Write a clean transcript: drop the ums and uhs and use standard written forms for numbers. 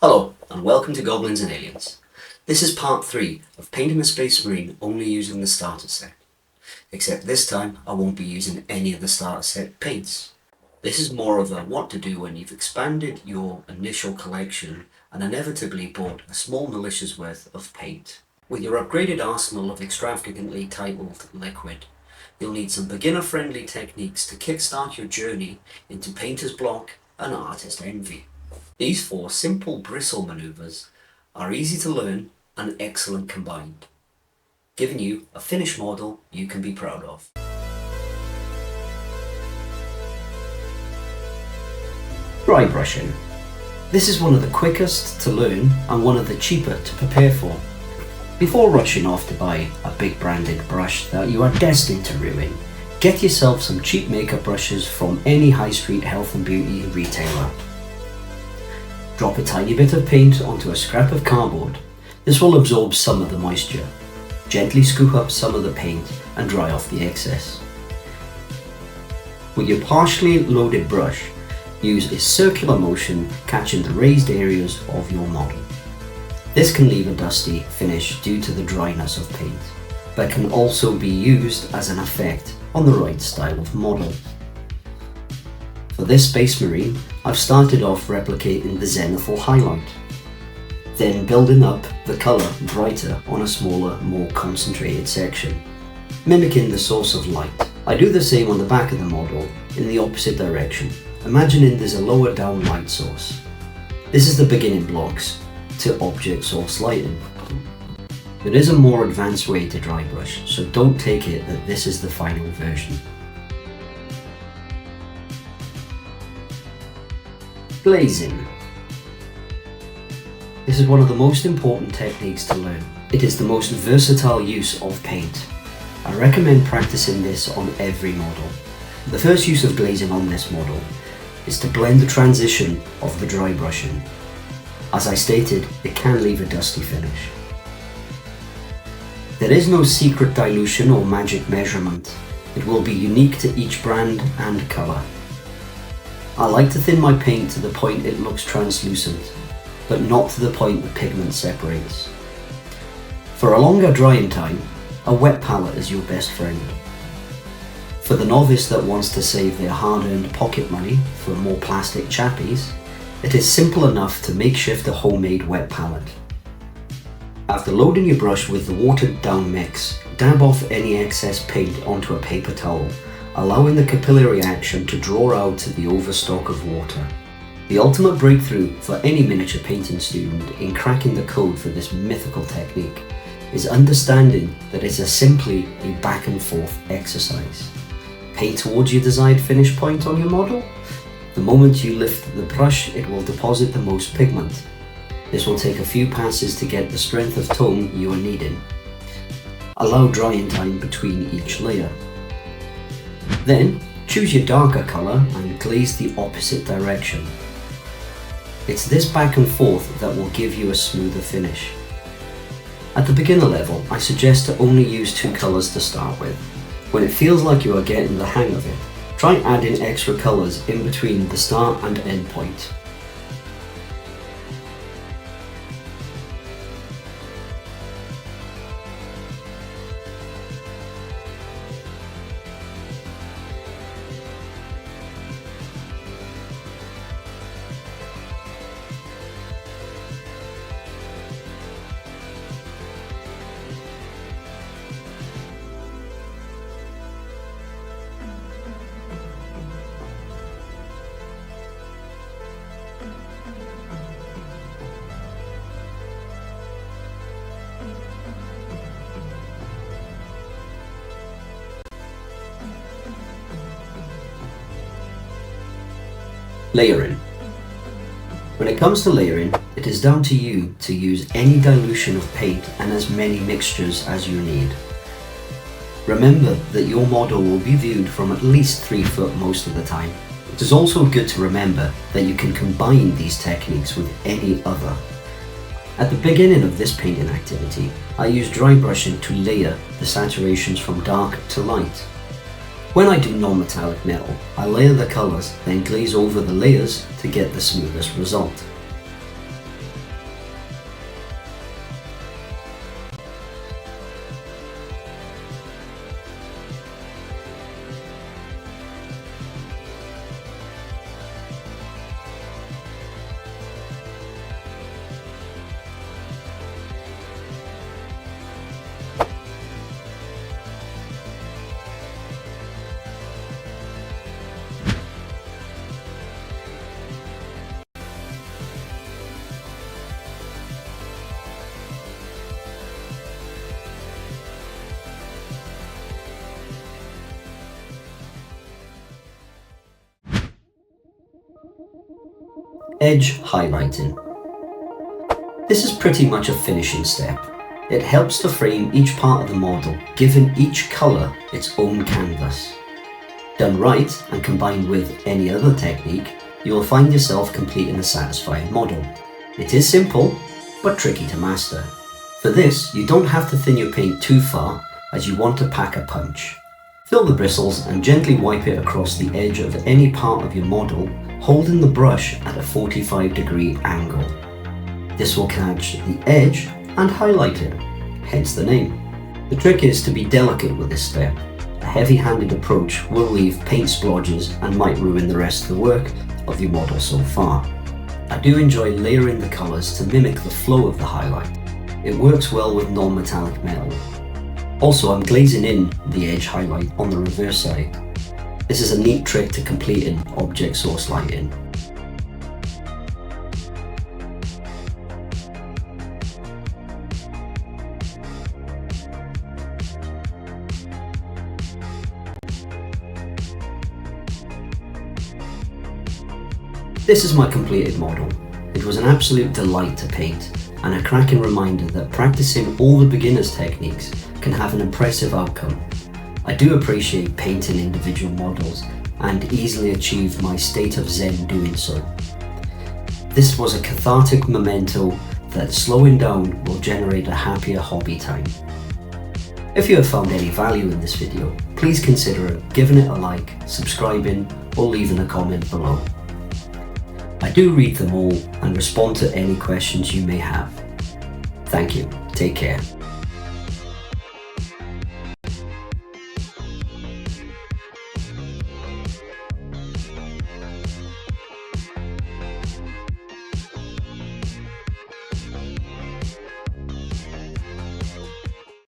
Hello, and welcome to Goblins and Aliens. This is part 3 of painting a Space Marine only using the starter set. Except this time, I won't be using any of the starter set paints. This is more of a what to do when you've expanded your initial collection and inevitably bought a small militia's worth of paint. With your upgraded arsenal of extravagantly titled liquid, you'll need some beginner-friendly techniques to kickstart your journey into painter's block and artist envy. These 4 simple bristle maneuvers are easy to learn and excellent combined, giving you a finished model you can be proud of. Dry brushing. This is one of the quickest to learn and one of the cheaper to prepare for. Before rushing off to buy a big branded brush that you are destined to ruin, get yourself some cheap makeup brushes from any high street health and beauty retailer. Drop a tiny bit of paint onto a scrap of cardboard. This will absorb some of the moisture. Gently scoop up some of the paint and dry off the excess. With your partially loaded brush, use a circular motion catching the raised areas of your model. This can leave a dusty finish due to the dryness of paint, but can also be used as an effect on the right style of model. For this Space Marine, I've started off replicating the zenithal highlight, then building up the colour brighter on a smaller, more concentrated section, mimicking the source of light. I do the same on the back of the model in the opposite direction, imagining there's a lower down light source. This is the beginning blocks to object source lighting. There is a more advanced way to dry brush, so don't take it that this is the final version. Glazing. This is one of the most important techniques to learn. It is the most versatile use of paint. I recommend practicing this on every model. The first use of glazing on this model is to blend the transition of the dry brushing. As I stated, it can leave a dusty finish. There is no secret dilution or magic measurement. It will be unique to each brand and colour. I like to thin my paint to the point it looks translucent, but not to the point the pigment separates. For a longer drying time, a wet palette is your best friend. For the novice that wants to save their hard-earned pocket money for more plastic chappies, it is simple enough to makeshift a homemade wet palette. After loading your brush with the watered down mix, dab off any excess paint onto a paper towel, allowing the capillary action to draw out the overstock of water. The ultimate breakthrough for any miniature painting student in cracking the code for this mythical technique is understanding that it is simply a back and forth exercise. Paint towards your desired finish point on your model. The moment you lift the brush, it will deposit the most pigment. This will take a few passes to get the strength of tone you are needing. Allow drying time between each layer. Then, choose your darker colour and glaze the opposite direction. It's this back and forth that will give you a smoother finish. At the beginner level, I suggest to only use 2 colours to start with. When it feels like you are getting the hang of it, try adding extra colours in between the start and end point. Layering. When it comes to layering, it is down to you to use any dilution of paint and as many mixtures as you need. Remember that your model will be viewed from at least 3 foot most of the time. It is also good to remember that you can combine these techniques with any other. At the beginning of this painting activity, I use dry brushing to layer the saturations from dark to light. When I do non-metallic metal, I layer the colours, then glaze over the layers to get the smoothest result. Edge highlighting. This is pretty much a finishing step. It helps to frame each part of the model, giving each colour its own canvas. Done right and combined with any other technique, you will find yourself completing a satisfying model. It is simple, but tricky to master. For this, you don't have to thin your paint too far, as you want to pack a punch. Fill the bristles and gently wipe it across the edge of any part of your model, holding the brush at a 45-degree angle. This will catch the edge and highlight it, hence the name. The trick is to be delicate with this step. A heavy-handed approach will leave paint splodges and might ruin the rest of the work of your model so far. I do enjoy layering the colours to mimic the flow of the highlight. It works well with non-metallic metal. Also, I'm glazing in the edge highlight on the reverse side. This is a neat trick to completing object source lighting. This is my completed model. It was an absolute delight to paint, and a cracking reminder that practicing all the beginner's techniques can have an impressive outcome. I do appreciate painting individual models and easily achieved my state of zen doing so. This was a cathartic memento that slowing down will generate a happier hobby time. If you have found any value in this video, please consider giving it a like, subscribing, or leaving a comment below. I do read them all and respond to any questions you may have. Thank you. Take care.